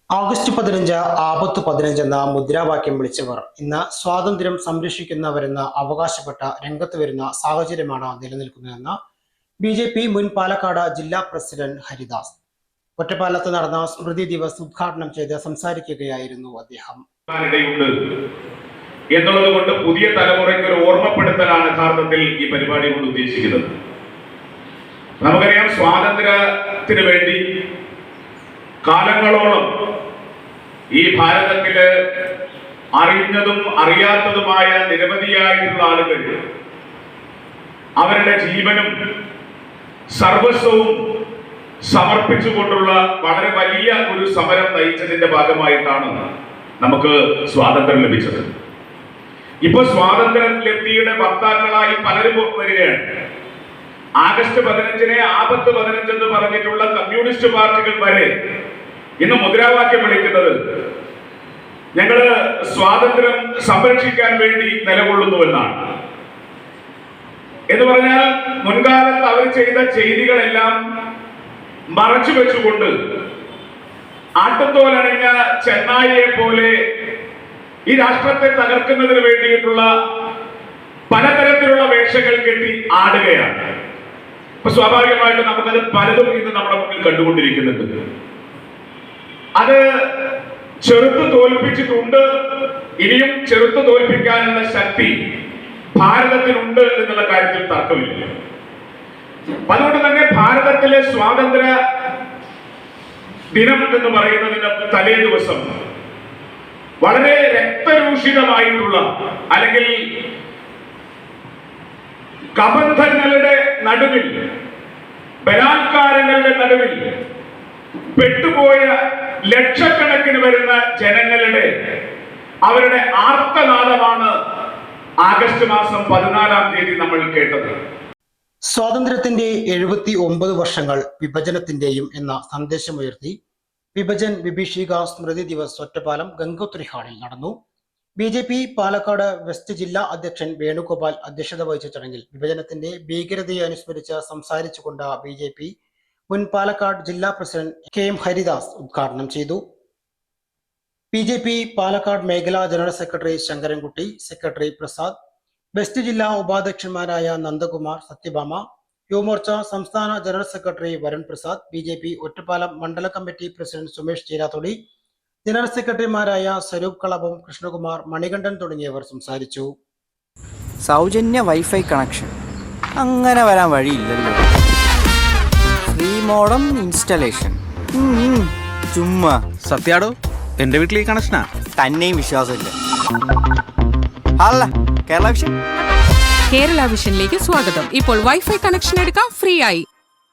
August 15 ആപത്ത് 15 എന്ന മുദ്രാവാക്യം വിളിച്ചവർ ഇന്ന് സ്വാതന്ത്ര്യം സംരക്ഷിക്കുന്നവരെന്ന് അവകാശപ്പെട്ട രംഗത്ത് വരുന്ന സാഹചര്യമാണ് നിലനിൽക്കുന്നതെന്ന് BJP മുൻ പാലക്കാട് ജില്ലാ പ്രസിഡന്റ് ഹരിദാസ് ഒറ്റപ്പാലത്ത് നടന്ന സ്മൃതി ദിവസ് ഉദ്ഘാടനം ചെയ്ത് സംസാരിക്കുകയായിരുന്നു അദ്ദേഹം. എന്നുള്ളത് കൊണ്ട് പുതിയ തലമുറയ്ക്ക് ഒരു ഓർമ്മപ്പെടുത്തലാണ് യഥാർത്ഥത്തിൽ ഈ പരിപാടി കൊണ്ട് ഉദ്ദേശിക്കുന്നത്. നമുക്കറിയാം, സ്വാതന്ത്ര്യത്തിന് വേണ്ടി കാലങ്ങളോളം ഈ ഭാരതത്തില് അറിഞ്ഞതും അറിയാത്തതുമായ നിരവധിയായിട്ടുള്ള ആളുകൾ അവരുടെ ജീവനും സർവസ്വവും സമർപ്പിച്ചുകൊണ്ടുള്ള വളരെ വലിയ ഒരു സമരം നയിച്ചതിന്റെ ഭാഗമായിട്ടാണ് നമുക്ക് സ്വാതന്ത്ര്യം ലഭിച്ചത്. ഇപ്പൊ സ്വാതന്ത്ര്യലബ്ധിയുടെ വക്താക്കളായി പലരും വരികയാണ്. ആഗസ്റ്റ് 15-നെ ആപത്ത് 15 എന്ന് പറഞ്ഞിട്ടുള്ള കമ്മ്യൂണിസ്റ്റ് പാർട്ടികൾ വരെ ഇന്ന് മുദ്രാവാക്യം വിളിക്കുന്നത് ഞങ്ങള് സ്വാതന്ത്ര്യം സംരക്ഷിക്കാൻ വേണ്ടി നിലകൊള്ളുന്നുവെന്നാണ്. എന്ന് പറഞ്ഞാൽ മുൻകാലത്ത് അവർ ചെയ്ത ചെയ്തികളെല്ലാം മറച്ചു വെച്ചുകൊണ്ട് ആട്ടത്തോലണിഞ്ഞ ചെന്നായിയെ പോലെ ഈ രാഷ്ട്രത്തെ തകർക്കുന്നതിന് വേണ്ടിയിട്ടുള്ള പലതരത്തിലുള്ള വേഷങ്ങൾ കെട്ടി ആടുകയാണ്. അപ്പൊ സ്വാഭാവികമായിട്ട് നമുക്കത് പലതും ഇന്ന് നമ്മുടെ മുന്നിൽ കണ്ടുകൊണ്ടിരിക്കുന്നുണ്ട്. അത് ചെറുത്ത് തോൽപ്പിച്ചിട്ടുണ്ട്. ഇനിയും ചെറുത്ത് തോൽപ്പിക്കാനുള്ള ശക്തി ഭാരതത്തിനുണ്ട് എന്നുള്ള കാര്യത്തിൽ തർക്കമില്ല. അതുകൊണ്ട് തന്നെ ഭാരതത്തിലെ സ്വാതന്ത്ര്യ ദിനം എന്ന് പറയുന്നതിന് തലേ ദിവസം വളരെ രക്തരൂഷിതമായിട്ടുള്ള അല്ലെങ്കിൽ കബന്ധങ്ങളുടെ നടുവിൽ, ബലാത്കാരങ്ങളുടെ നടുവിൽ പെട്ടുപോയ ലക്ഷക്കണക്കിന് വരുന്ന ജനങ്ങളുടെ അവരുടെ ആർത്തനാദമാണ് ആഗസ്റ്റ് മാസം 14-ാം തീയതി നമ്മൾ കേട്ടത്. സ്വാതന്ത്ര്യത്തിന്റെ 79 വർഷങ്ങൾ വിഭജനത്തിന്റെയും എന്ന സന്ദേശമുയർത്തി വിഭജൻ വിഭീഷിക സ്മൃതി ദിവസ് ഒറ്റപ്പാലം ഗംഗോത്രി ഹാളിൽ നടന്നു. BJP പാലക്കാട് വെസ്റ്റ് ജില്ലാ അധ്യക്ഷൻ വേണുഗോപാൽ അധ്യക്ഷത വഹിച്ച ചടങ്ങിൽ വിഭജനത്തിന്റെ ഭീകരതയെ അനുസ്മരിച്ച് സംസാരിച്ചുകൊണ്ട് BJP മുൻ പാലക്കാട് ജില്ലാ പ്രസിഡന്റ് KM ഹരിദാസ് ഉദ്ഘാടനം ചെയ്തു. BJP പാലക്കാട് മേഖലാ general secretary Sankarankutty, secretary Prasad, west ജില്ലാ ഉപാധ്യക്ഷന്മാരായ നന്ദകുമാർ, സത്യഭാമ, യുവമോർച്ച സംസ്ഥാന general secretary Varun Prasad, BJP Ottapalam മണ്ഡല കമ്മിറ്റി പ്രസിഡന്റ് സുമേഷ് ചീരാത്തൊടി, ജനറൽ സെക്രട്ടറിമാരായ സ്വരൂപ് കളഭം, കൃഷ്ണകുമാർ, മണികണ്ഠൻ തുടങ്ങിയവർ സംസാരിച്ചു. സൗജന്യ വൈഫൈ കണക്ഷൻ അങ്ങനെ വരാൻ വഴിയില്ലല്ലോ. ഫ്രീ മോഡം ഇൻസ്റ്റലേഷൻ ചുമ്മാ. സത്യാടോ, എന്റെ വീട്ടിൽ ഈ കണക്ഷനാ. തന്നെയും വിശ്വാസമില്ല. അല്ല, കേരള വിഷൻ. കേരള വിഷനിലേക്ക് സ്വാഗതം. ഇപ്പോൾ വൈഫൈ കണക്ഷൻ എടുക്കാം ഫ്രീ ആയി.